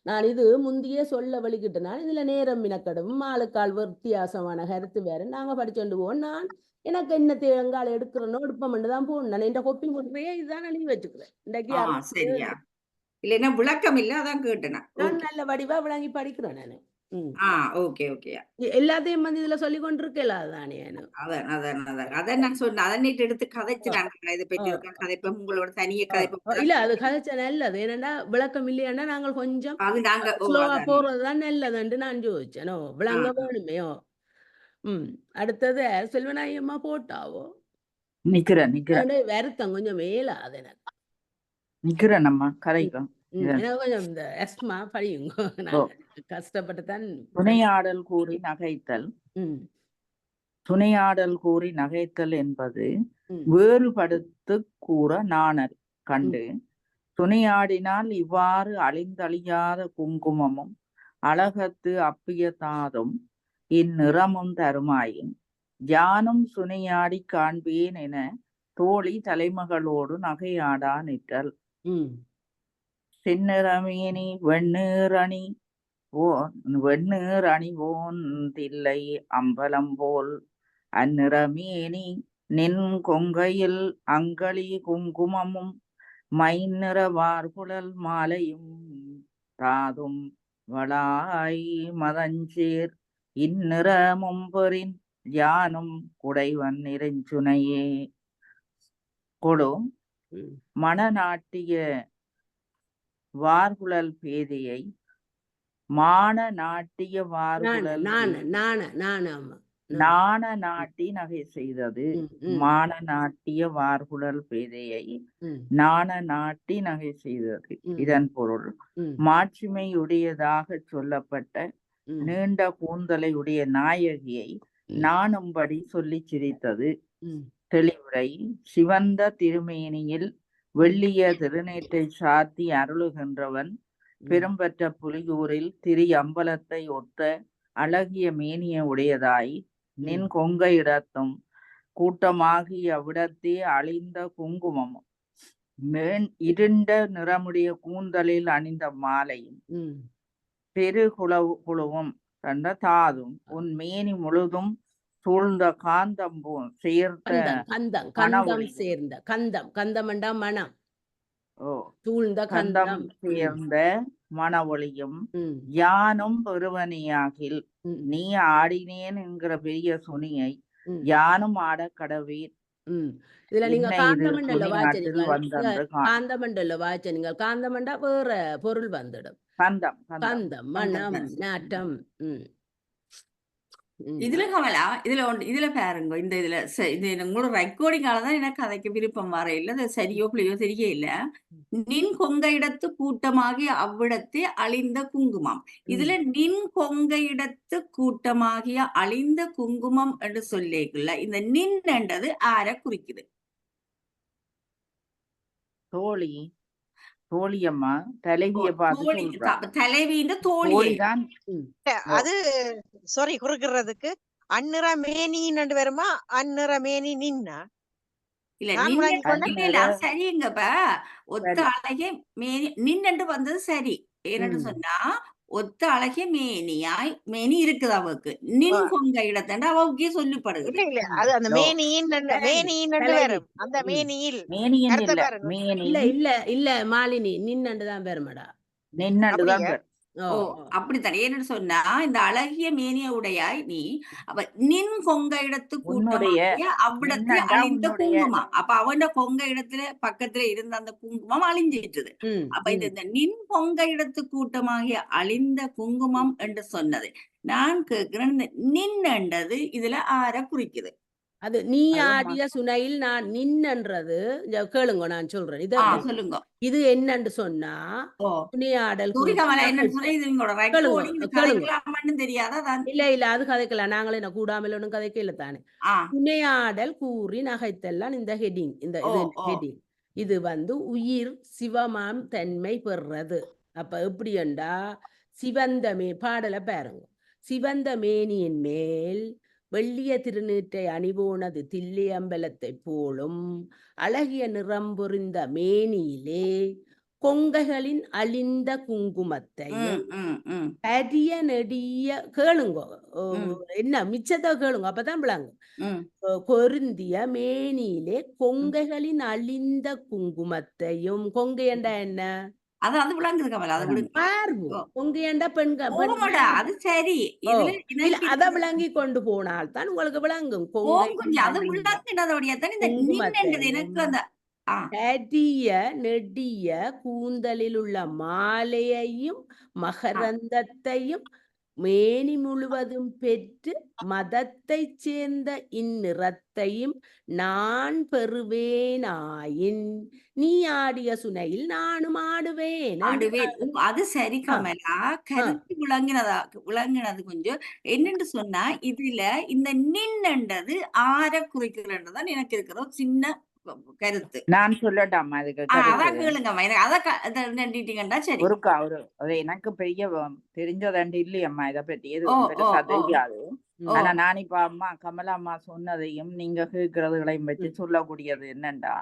நான் இது முந்தையே சொல்ல வழிகிட்டேன். நான் இதுல நேரம் மினக்கடும் ஆளுக்கால் வித்தியாசமான கருத்து வேற நாங்க படிச்சுட்டு போவோம். நான் எனக்கு என்ன தேங்கால் எடுக்கிறனோ எடுப்பமென்று தான் போகணும். நான் என்ற கொப்பி கொண்டே இதுதான் எழுதி வச்சுக்கிறேன். சரியா இல்லைன்னா விளக்கம் இல்ல, அதான் கேட்டேன். நான் நல்ல வடிவா விளங்கி படிக்கிறேன் நானு. எல்லாத்தையும் வந்து இதுல சொல்லி கொண்டிருக்கல. அதானே அதான் நான் சொன்னேன். அதை நீட்டு எடுத்து கதைச்சுறாங்க. இதை பற்றி கதைப்பேன் உங்களோட தனிய கதைப்பேன். இல்ல அது கதைச்ச நல்லது. ஏன்னா விளக்கம் இல்லையானா நாங்கள் கொஞ்சம் ஸ்லோவா போறதுதான் நல்லதுன்னு நான் யோசிச்சேனோ. விளங்க வேணுமையோ. அடுத்தது செல்வநாயகம்மா போட்டாவோ நிக்கிறேன் வருத்தம் கொஞ்சம் மேல அது எனக்கு நிக்கிறேன் அம்மா கரைக்கும். கொஞ்சம் இந்த எஸ்மா படியுங்க, கஷ்டப்பட்டுதான். துணையாடல் கூறி நகைத்தல். துணையாடல் கூறி நகைத்தல் என்பது வேறுபடுத்து கூற நாணல் கண்டு துணையாடினால் இவ்வாறு அழிந்தழியாத குங்குமமும் அழகத்து அப்பிய தாதும் இந்நிறமும் தருமாயின் யானும் சுனையாடி காண்பேன் என தோழி தலைமகளோடு நகையாடா நிற்றல். செந்நிறமேனி வெண்ணீர் அணிவோன் தில்லை அம்பலம் போல் அந்நிறமேனி நின் கொங்கையில் அங்களி குங்குமமும் மைநிற வார்குழல் மாலையும் தாதும் வளாய் மதஞ்சேர் இந்நிறமும் பெறின் யானும் குடைவன் நிறைஞ்சுனையே. கொடு மணநாட்டிய வார்குழல் பேதையை மான நாட்டிய வார்குழல் நாண நாட்டி நகை செய்தது. மான நாட்டிய வார்குழல் பேதையை நாண நாட்டி நகை செய்தது. இதன் பொருள் மாட்சிமையுடையதாக சொல்லப்பட்ட நீண்ட கூந்தலை உடைய நாயகியை நாணும்படி சொல்லி சிரித்தது. தெளிவுரை: சிவந்த திருமேனியில் வெள்ளிய திருநீற்றை சாத்தி அருளுகின்றவன் பெரும்பற்ற புலியூரில் திரி அம்பலத்தை ஒத்த அழகிய மேனிய உடையதாய் நின் கொங்கை இடத்தும் கூட்டமாகிய அவ்விடத்தே அழிந்த குங்குமமும் இருண்ட நிறமுடைய கூந்தலில் அணிந்த மாலையும் பெருகுளவும் கண்ட தாதும் உன் மேனி முழுதும் சூழ்ந்த காந்தம் சேர்ந்த கந்தம் மனம் சூழ்ந்த கந்தம் சேர்ந்த மனவொளியும் யானும் பெருவனியாகில் நீ ஆடினேன் என்கிற பெரிய சுனியை யானும் ஆட கடவீர். இதுல நீங்க காந்தமண்டல வாச்ச காந்தமண்டா வேற பொருள் வந்துடும். கந்தம் மனம் நாட்டம். இதுல கமலா இதுல பாருங்க, இந்த இதுல இது உங்களோட ரெக்கார்டிங்காலதான் எனக்கு கதைக்கு விருப்பம் வர இல்ல, அது சரியோ பிள்ளையோ தெரிய இல்ல. நின் கொங்க இடத்து கூட்டமாகி அவ்விடத்தே அழிந்த குங்குமம். இதுல நின் கொங்க இடத்து கூட்டமாகிய அழிந்த குங்குமம் என்று சொல்லிக்குள்ள இந்த நின் என்றது ஆர குறிக்குது? தோழியம்மா தலைவிய பார்த்து தலைவியின் தோழிதான் அது. சாரி குறுக்கிறதுக்கு அந்நிற மேனின்னு வருமா? அந்நிற மேனி நின்னா இல்ல சரிங்கப்ப ஒத்த அழகிய மேனி நின்று வந்தது சரி. என்னன்னு சொன்னா ஒத்த அழகிய மேனி இருக்குது அவருக்கு. நின் கொங்க இடத்தண்டு அவக்கே சொல்லப்படுது. அது அந்த மேனியின் வரும். அந்த மேனியில் இல்ல மாலினி நின்னண்டுதான் வருமடா. நின்னண்டுதான் அப்படித்தானே. என்னன்னு சொன்னா இந்த அழகிய மேனிய உடையாய் நீ அப்ப நின் கொங்க இடத்து கூட்டமாகிய அவ்விடத்துல அழிந்த குங்குமம். அப்ப அவன கொங்க இடத்துல பக்கத்துல இருந்த அந்த குங்குமம் அழிஞ்சிட்டுது. அப்ப இந்த நின் கொங்க இடத்து கூட்டமாகிய அழிந்த குங்குமம் என்று சொன்னது நான் கேட்கிறேன். நின் என்றது இதுல ஆர குறிக்குது? அது நீ ஆடிய சுனையில் நான் நின்றது. கேளுங்க, நான் சொல்றேன். இத சொல்லுங்க. இது என்னன்னு சொன்னா துணியாடல் இல்ல அது கதைக்கலாம். நாங்களே என்ன கூடாமல் ஒன்னும் கதைக்க இல்ல தானே. துணையாடல் கூறி நகைத்தெல்லாம் இந்த ஹெட்டிங். இந்த ஹெட்டிங் இது உயிர் சிவமாம் தன்மை பெறுறது. அப்ப எப்படி என்றா சிவந்தமே பாடலை பாருங்க. சிவந்த மேனியின் மேல் வெள்ளிய திருநீற்றை அணிவோனது தில்லையம்பலத்தை போலும் அழகிய நிறம் பொறிந்த மேனியிலே கொங்கைகளின் அழிந்த குங்குமத்தையும் அரிய நெடிய கேளுங்க, என்ன மிச்சத்தை கேளுங்க அப்பதான் விளங்கும். பொருந்திய மேனியிலே கொங்கைகளின் அழிந்த குங்குமத்தையும். கொங்கை என்றா என்ன? அது விளங்குது கமலா. அது சரி. அத விளங்கி கொண்டு போனால் தான் உங்களுக்கு விளங்கும். நெடிய கூந்தலில் உள்ள மாலையையும் மகரந்தத்தையும் மேனி முழுவதும் பெற்று மதத்தை சேர்ந்த இந்நிறத்தையும் நான் பெறுவேனாயின் நீ ஆடிய சுனையில் நானும் ஆடுவேன். அது சரி கமலா, கருத்து விளங்கினது கொஞ்சம். என்னன்னு சொன்னா இதுல இந்த நின்னது ஆர குறிக்கிறதான் எனக்கு இருக்கிற சின்ன கருத்து. நான் சொல்லட்டாமா? அதுக்கு எனக்கு பெரிய தெரிஞ்சதாண்டி இல்லையம்மா இதை பற்றி தெரியாது. ஆனா நான் இப்ப கமலா அம்மா சொன்னதையும் நீங்க கேட்கிறதுகளையும் வச்சு சொல்லக்கூடியது என்னண்டா,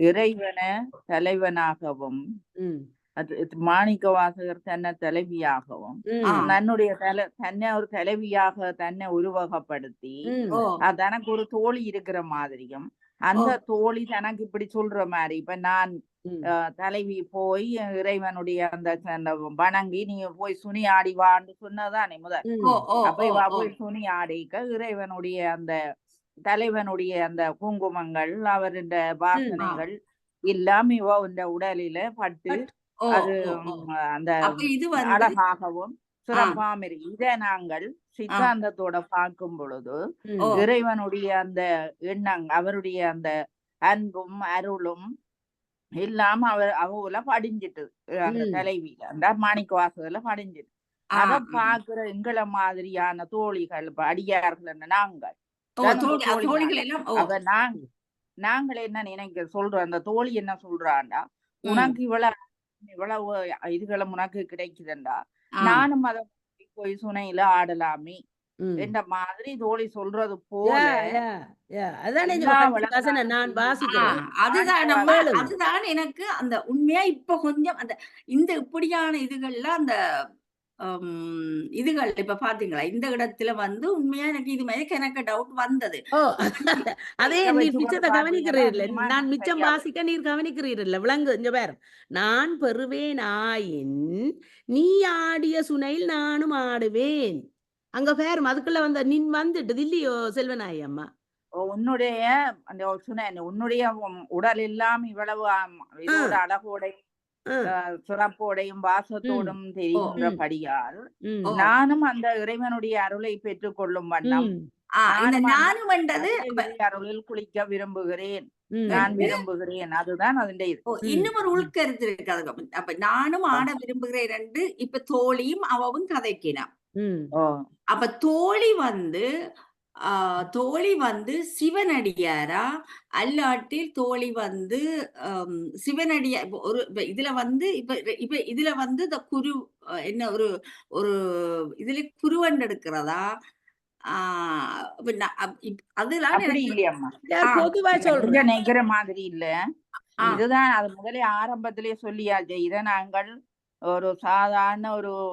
இறைவனை தலைவனாகவும் மாணிக்க வாசகர் தன்னை தலைவியாகவும் தன்னை ஒரு தலைவியாக தன்னை உருவகப்படுத்தி தனக்கு ஒரு தோழி இருக்கிற மாதிரியும் அந்த தோழி தனக்கு இப்படி சொல்ற மாதிரி இப்ப நான் தலைவி போய் இறைவனுடைய அந்த வணங்கி நீங்க போய் சுனி ஆடிவான்னு சொன்னதானே முதல். அப்ப இவ போய் சுனி ஆடிக்க இறைவனுடைய அந்த தலைவனுடைய அந்த குங்குமங்கள் அவருடைய வாசனைகள் எல்லாம் இவ இந்த உடலில பட்டு அது அந்த அழகாகவும் சிறப்பாம இருக்கு. இதை நாங்கள் சித்தாந்தத்தோட பார்க்கும் பொழுது இறைவனுடைய அந்த எண்ணம், அவருடைய அந்த அன்பும் அருளும் எல்லாம் அவங்கள படிஞ்சிட்டு அந்த தலைவியில அந்த மாணிக்க வாசகத்துல படிஞ்சிட்டு அத பாக்குற எங்களை மாதிரியான தோழிகள் அடியார்கள் நாங்கள் நாங்கள் என்ன நினைக்க சொல்றோம், அந்த தோழி என்ன சொல்றாண்டா, உனக்கு இவ்வளவு இதுகளை உனக்கு கிடைக்குதுண்டா, நானும் அதை போய் சுனையில ஆடலாமே என்ற மாதிரி தோழி சொல்றது போல அதுதான் எனக்கு அந்த உண்மையா இப்ப கொஞ்சம் அந்த இந்த இப்படியான இதுகள்ல அந்த இதுகள் இப்ப பாத்தீங்களா இந்த இடத்துல வந்து உண்மையா எனக்கு இது மாதிரி எனக்கு டவுட் வந்தது. அதே நீர் மிச்சத்தை கவனிக்கிறீர்கள், நான் மிச்சம் வாசிக்க நீர் கவனிக்கிறீர்கள் விளங்கு. இங்க பேர், நான் பெறுவேன் ஆயின் நீ ஆடிய சுனையில் நானும் ஆடுவேன். அங்க பேரும் அதுக்குள்ள வந்த நின் வந்துட்டு இல்லையோ செல்வநாயகி அம்மா? உன்னுடைய அந்த சுனை, உன்னுடைய உடல் எல்லாம் இவ்வளவு இதோட அழகோட சிறப்போடையும் வாசத்தோடும் தெரிகின்றபடியால் நானும் அந்த இறைவனுடைய அருளை பெற்றுக் கொள்ளும் வண்ணம் நானும் அருளில் குளிக்க விரும்புகிறேன், நான் விரும்புகிறேன். அதுதான் அதனுடைய இன்னும் ஒரு உள்கருத்து இருக்கு. அப்ப நானும் ஆட விரும்புகிறேன் என்று இப்ப தோழியும் அவவும் கதைக்கினான். அப்ப தோழி வந்து சிவனடியாரா அல்லாட்டில் தோழி வந்து சிவனடியா ஒரு இதுல வந்து இப்ப இதுல வந்து இந்த குரு என்ன ஒரு ஒரு இதுல குருவன் எடுக்கிறதா? அதெல்லாம் நினைக்கிற மாதிரி இல்ல. இதுதான் அது முதலே ஆரம்பத்திலே சொல்லியாச்சு. இதை நாங்கள் ஒரு சாதாரண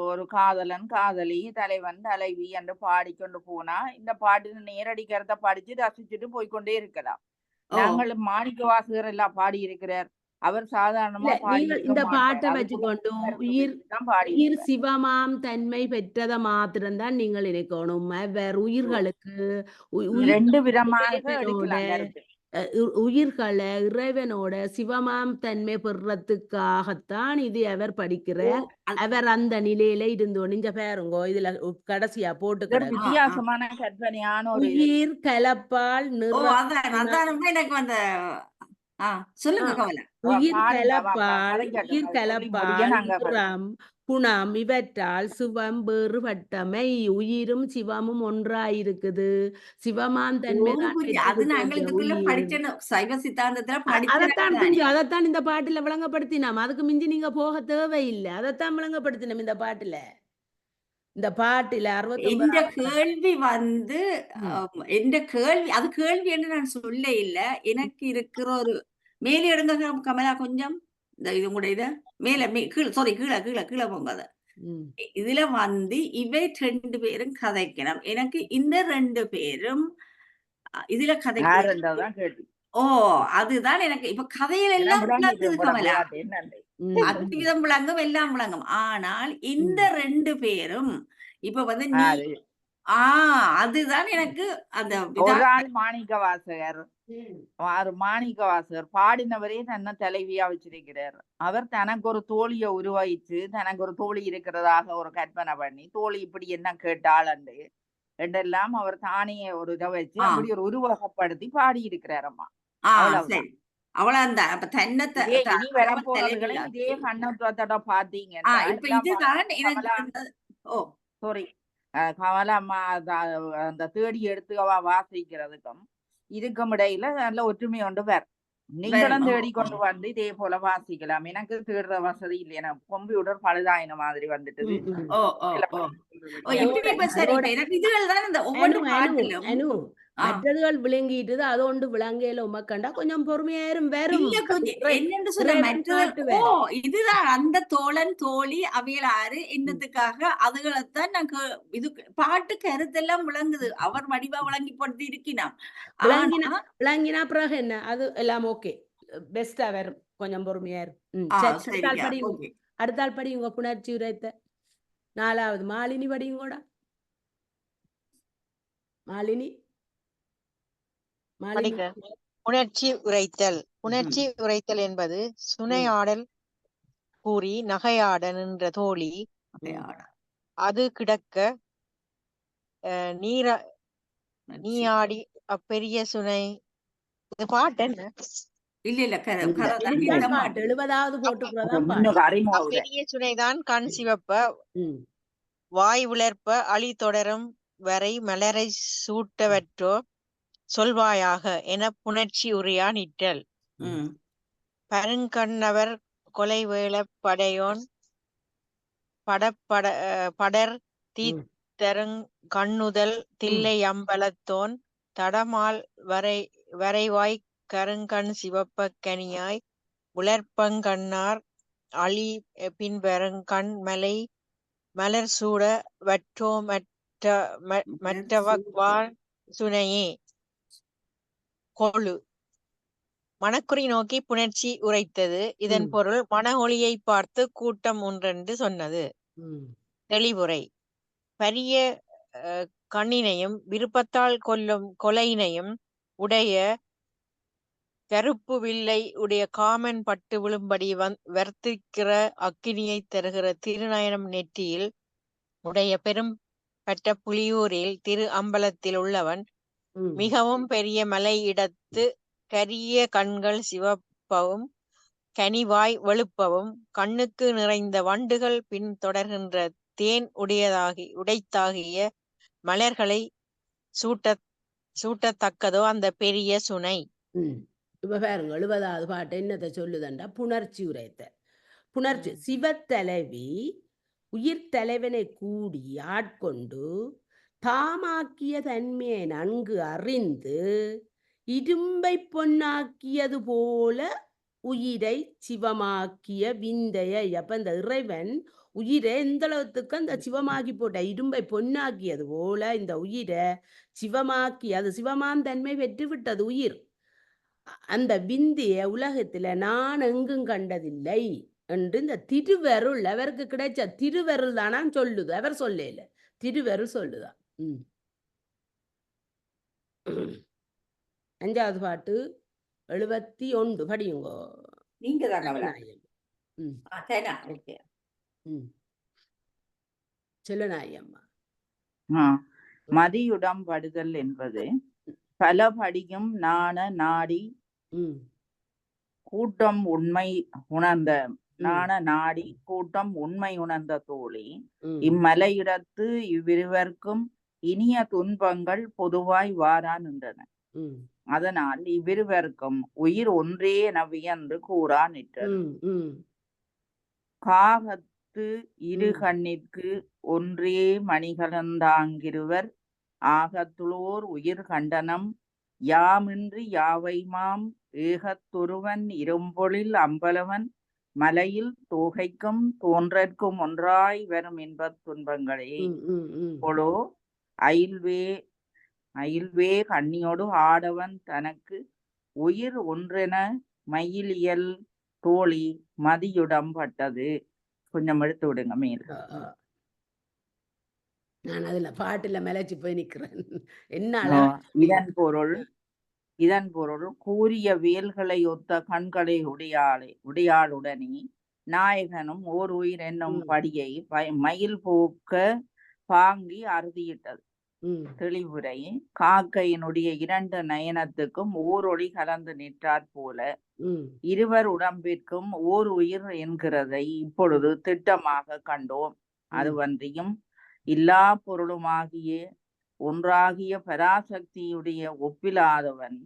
ஒரு காதலன் காதலி தலைவன் தலைவி என்று பாடிக்கொண்டு போனா இந்த பாட்டு நேரடி கருத்தை படிச்சு ரசிச்சுட்டு போய்கொண்டே இருக்கலாம். நாங்கள் மாணிக்க வாசகர் எல்லாம் பாடி இருக்கிறார், அவர் சாதாரணமா இந்த பாட்டை வச்சுக்கொண்டு உயிர் சிவமாம் தன்மை பெற்றதை மாத்திரம்தான் நீங்கள் நினைக்கணும். வேற உயிர்களுக்கு ரெண்டு விதமாக எடுக்கலாம். உயிர்களை இறைவனோட சிவமாம் தன்மை பெறத்துக்காகத்தான் இது அவர் படிக்கிறார். அவர் அந்த நிலையில இருந்து இந்த பேருங்கோ இதுல கடைசியா போட்டு வித்தியாசமான கற்பனையான உயிர் கலப்பால் எனக்கு வந்த உயிர் கலப்பால் குணம் இவற்றால் சிவம் வேறுபட்டமை, உயிரும் சிவமும் ஒன்றாயிருக்குது. சிவமான் தன்மை அதைத்தான் இந்த பாட்டுல விளங்கப்படுத்தினோம். அதுக்கு மிஞ்சி நீங்க போக தேவையில்லை, அதைத்தான் விளங்கப்படுத்தினோம் இந்த பாட்டுல. இந்த பாட்டுல 60 கேள்வி வந்து எந்த கேள்வி அது கேள்வி என்று நான் சொல்ல இல்ல. எனக்கு இருக்கிற ஒரு மேலே எடுங்க கமலா கொஞ்சம் இது கூட இத மேல சாரி கீழே கீழே கீழே போங்க. அத இதுல வந்து இவை 2 பேரும் கதைக்கணும். எனக்கு இந்த 2 பேரும் இதுல கதைக்கணும். அதுதான் எனக்கு இப்ப கதையில எல்லாம் கமலா அத்திவிதம் விளங்கும் எல்லாம் விளங்கும். ஆனால் இந்த 2 பேரும் இப்ப வந்து அதுதான் எனக்கு அந்த மாணிக்க வாசகர் பாடினவரே தன்னை தலைவியா வச்சிருக்கிறார். அவர் தனக்கு ஒரு தோழியை உருவாயிச்சு, தனக்கு ஒரு தோழி இருக்கிறதாக ஒரு கற்பனை பண்ணி தோழி இப்படி என்ன கேட்டாள் என்றெல்லாம் அவர் தானே ஒரு இதை வச்சு அப்படி ஒரு உருவகப்படுத்தி பாடி இருக்கிறாரம்மா. கமலம்மா அந்த தேடி எடுத்து வாசிக்கிறதுக்கும் இதுக்கும் இடையில நல்ல ஒற்றுமை ஒன்று வேற. நீங்களும் தேடி கொண்டு வந்து இதே போல வாசிக்கலாம். எனக்கு தேடுற வசதி இல்லை, எனக்கு கம்ப்யூட்டர் பழுதாயின மாதிரி வந்துட்டு. மற்றதுகள் விளங்கிட்டு அதோண்டு விளங்கையில உமக்கண்டா கொஞ்சம் பொறுமையாயிரும் வரும். இதுதான் அந்த தோழன் தோழி அவையலாறு என்னத்துக்காக அதுகளைத்தான் நான் இது பாட்டு கருத்தெல்லாம் விளங்குது. அவர் வடிவா விளங்கி படுத்தி இருக்கினான். விளங்கினா பிறகு என்ன அது எல்லாம் ஓகே பெஸ்டா வரும். கொஞ்சம் பொறுமையாயிரும். அடுத்தால் படி உங்க புணர்ச்சி உரைத்த 4வது மாலினி படிங்கோடா. மாலினி உணர்ச்சி உரைத்தல். உணர்ச்சி உரைத்தல் என்பது சுனை ஆடல் கூறி நகையாட நின்ற தோழி அது கிடக்க நீரா நீயாடி அப்பெரிய சுனை. இது பாட்டு என்ன? இல்ல இந்த கரதான் இதுதான் இந்த பாட்டு 70வது போட்டுக்கிறதான் பாட்டு. முன்னுக்கு அறிமுக உரை. அப்பெரிய சுனைதான் கண் சிவப்ப ம். வாய் உலர்ப்ப அழி தொடரும் வரை மலரை சூட்டவற்றோ சொல்வாயாக என புணர்ச்சி உரையா நிற்றல். பருங்கண்ணவர் கொலைவேள படையோன் படர் தீத்தருங் கண்ணுதல் தில்லை அம்பலத்தோன் தடமால் வரைவாய் கருங்கண் சிவப்ப கனியாய் உலர்ப்பங்கண்ணார் அழி பின்பெருங்கண் மலர் சூட வற்றோ மற்றவக்வான் சுனையே கொழு. மணக்குறி நோக்கி புணர்ச்சி உரைத்தது. இதன் பொருள் மன ஒளியை பார்த்து கூட்டம் ஒன்றென்று சொன்னது. தெளிவுரை. பரிய கண்ணினையும் விருப்பத்தால் கொல்லும் கொலையினையும் உடைய கருப்பு வில்லை உடைய காமன் பட்டு விழும்படி வர்த்திக்கிற அக்கினியை தருகிற திருநயனம் நெற்றியில் உடைய பெரும் பட்ட புலியூரில் திரு அம்பலத்தில் உள்ளவன் மிகவும் பெரிய மலை இடத்து கரிய கண்கள் சிவப்பவும் கனிவாய் வெளுப்பவும் கண்ணுக்கு நிறைந்த வண்டுகள் பின் தொடர்கின்ற தேன் உடைத்தாகிய மலர்களை சூட்டத்தக்கதோ அந்த பெரிய சுனை. இப்ப பாருங்க 70வது பாட்டு என்னத்தை சொல்லுதண்டா புணர்ச்சி உரைத்த. புணர்ச்சி சிவத்தலைவி உயிர் தலைவனை கூடி ஆட்கொண்டு தாமாக்கிய தன்மையை நன்கு அறிந்து இரும்பை பொன்னாக்கியது போல உயிரை சிவமாக்கிய விந்தையை. அப்ப இந்த இறைவன் உயிரை எந்த அளவுக்கு அந்த சிவமாக்கி போட்ட இரும்பை பொன்னாக்கியது போல இந்த உயிரை சிவமாக்கி அது சிவமான் தன்மை பெற்று விட்டது உயிர். அந்த விந்திய உலகத்துல நான் எங்கும் கண்டதில்லை என்று இந்த திருவருள் அவருக்கு கிடைச்ச திருவருள் தானா சொல்லுது. அவர் சொல்லல, திருவருள் சொல்லுதான். 5வது பாட்டு 71 படியுங்கோ. நீங்க செல்லநாயம்மா. மதியுடம் படுதல் என்பது பலபடியும் நாண நாடி கூட்டம் உண்மை உணர்ந்த நாடி கூட்டம் உண்மை உணர்ந்த தோழி இம்மலையிடத்து இவ்விருவர்க்கும் இனிய துன்பங்கள் பொதுவாய் வாரா நின்றன. அதனால் இவ்விருவர்க்கும் உயிர் ஒன்றே என வியந்து கூறா நிற்றது. காகத்து இரு கண்ணிற்கு ஒன்றே மணிகலந்தாங்கிருவர் ஆகத்துளோர் உயிர் கண்டனம் யாமின்றி யாவைமாம் ஏகத்தொருவன் இரும்பொழில் அம்பலவன் மலையில் தோகைக்கும் தோன்றற்கும் ஒன்றாய் வரும் இன்பத் துன்பங்களே கொளோ அயில்வே கண்ணியோடு ஆடவன் தனக்கு உயிர் ஒன்றென மயிலியல் தோழி மதியுடம் பட்டது. கொஞ்சம் எடுத்து விடுங்க மேல். நான் அதுல பாட்டுல மலைச்சு போய் நிக்கிறேன். என்னால இதன் பொருள் கூறிய வேல்களை ஒத்த கண்களை உடையாளுடனே நாயகனும் ஓர் உயிர் என்னும் படியை மயில் போக்க பாங்கி அறுதியிட்டது. தெளிவுரை. காக்கையினுடைய 2 நயனத்துக்கும் ஓர் ஒளி கலந்து நிற்றாற் போல இருவர் உடம்பிற்கும் ஓர் உயிர் என்கிறதை இப்பொழுது திட்டமாக கண்டோம். அதுவன்றியும் எல்லா பொருளுமாகிய ஒன்றாகிய பராசக்தியுடைய ஒப்பிலாதவன்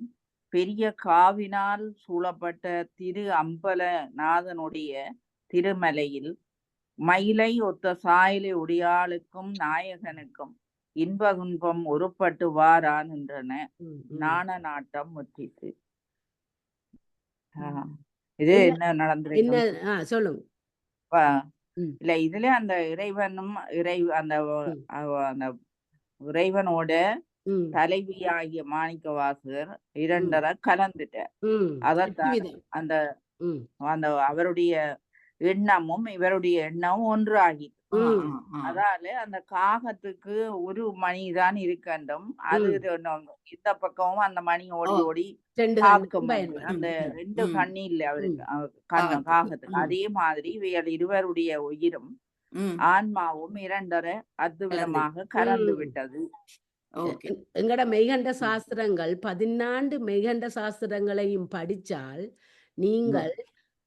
பெரிய காவினால் சூழப்பட்ட திரு அம்பலநாதனுடைய திருமலையில் மயிலை ஒத்த சாயலை உடையாளுக்கும் நாயகனுக்கும் இன்ப துன்பம் ஒருப்பட்டு வாரான் என்றன. நாண நாட்டம் முற்றிற்று. இது என்ன நடந்திருக்கு சொல்லுங்க. இல்ல இதுல அந்த இறைவனும் அந்த இறைவனோட தலைவியாகிய மாணிக்க வாசகர் 2 கலந்துட்டார். அதத்தான் அந்த அவருடைய எண்ணமும் இவருடைய எண்ணமும் ஒன்று ஆகி அதால அந்த காகத்துக்கு ஒரு மணிதான் இருக்கண்டும். அது இந்த பக்கமும் அந்த மணி ஓடி ஓடி காக்கும். அந்த 2 கண்ணி இல்லை அவருக்கு காகத்துக்கு. அதே மாதிரி இவைகள் இருவருடைய உயிரும் ஆன்மாவும் இரண்டரை அத்துவிதமாக கலந்து விட்டது. எங்கட மெய்கண்ட சாஸ்திரங்கள் 14 மெய்கண்ட சாஸ்திரங்களையும் படிச்சால் நீங்கள்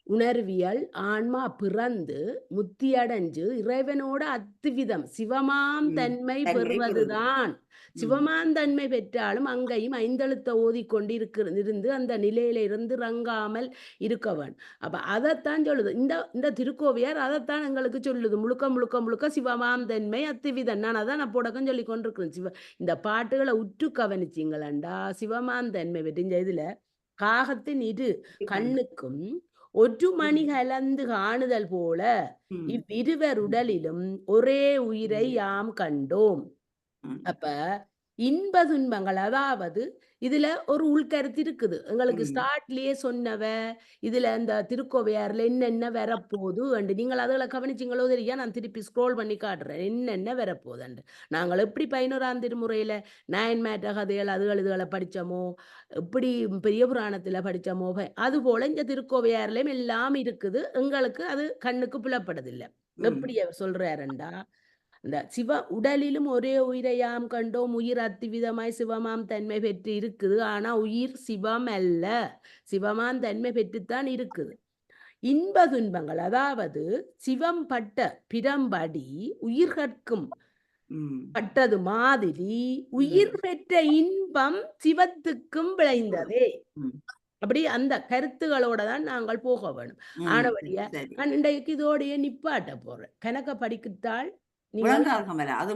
உணர்வியல் ஆன்மா பிறந்து முத்தியடைஞ்சு இறைவனோட அத்துவிதம் சிவமாம் தன்மை பெறுவதுதான். சிவமாம் தன்மை பெற்றாலும் அங்கேயும் ஐந்தெழுத்த ஓதிக்கொண்டு இருந்து அந்த நிலையில இருந்து இறங்காமல் இருக்கவன். அப்ப அதைத்தான் சொல்லுது இந்த திருக்கோவையார். அதைத்தான் எங்களுக்கு சொல்லுது. முழுக்க முழுக்க முழுக்க சிவமாம் தன்மை அத்துவிதம். நான் அதான் அப்போடக்கம் சொல்லி கொண்டிருக்கிறேன். இந்த பாட்டுகளை உற்று கவனிச்சிங்களா சிவமாம் தன்மை பெற்று இந்த இதுல காகத்தின் இரு கண்ணுக்கும் ஒரு மணி கலந்து காணுதல் போல இவ்விருவர் உடலிலும் ஒரே உயிரை யாம் கண்டோம். அப்ப இன்ப துன்பங்கள், அதாவது இதுல ஒரு உள்கருத்து இருக்குது. எங்களுக்கு ஸ்டார்ட்லயே சொன்னவ இதுல இந்த திருக்கோவையாறுல என்னென்ன வரப்போகுது அண்டு நீங்கள் அதுகளை கவனிச்சிங்களோ தெரியா? நான் திருப்பி ஸ்க்ரோல் பண்ணி காட்டுறேன் என்னென்ன வரப்போகுதுண்டு. நாங்கள் எப்படி 11ஆம் திருமுறையில நாயன்மாற்ற கதைகள் இதுகளை படிச்சோமோ, எப்படி பெரிய புராணத்துல படிச்சோமோ, அது போல இந்த திருக்கோவையாறுலயும் எல்லாம் இருக்குது. எங்களுக்கு அது கண்ணுக்கு புலப்படுதில்லை. எப்படி அவர் சொல்றாருண்டா, இந்த சிவ உடலிலும் ஒரே உயிரையாம் கண்டோம், உயிர் அத்துவிதமாய் சிவமாம் தன்மை பெற்று இருக்குது. ஆனா உயிர் சிவம் அல்ல, சிவமாம் தன்மை பெற்றுத்தான் இருக்குது. இன்ப துன்பங்கள், அதாவது சிவம் பட்ட பிரம்படி உயிர்கட்கும் பட்டது மாதிரி உயிர் பெற்ற இன்பம் சிவத்துக்கும் விளைந்ததே. அப்படி அந்த கருத்துகளோட தான் நாங்கள் போக வேணும். ஆனபடியா நான் இன்றைக்கு இதோடைய நிப்பாட்ட போறேன். கணக்க படிக்கத்தால் அது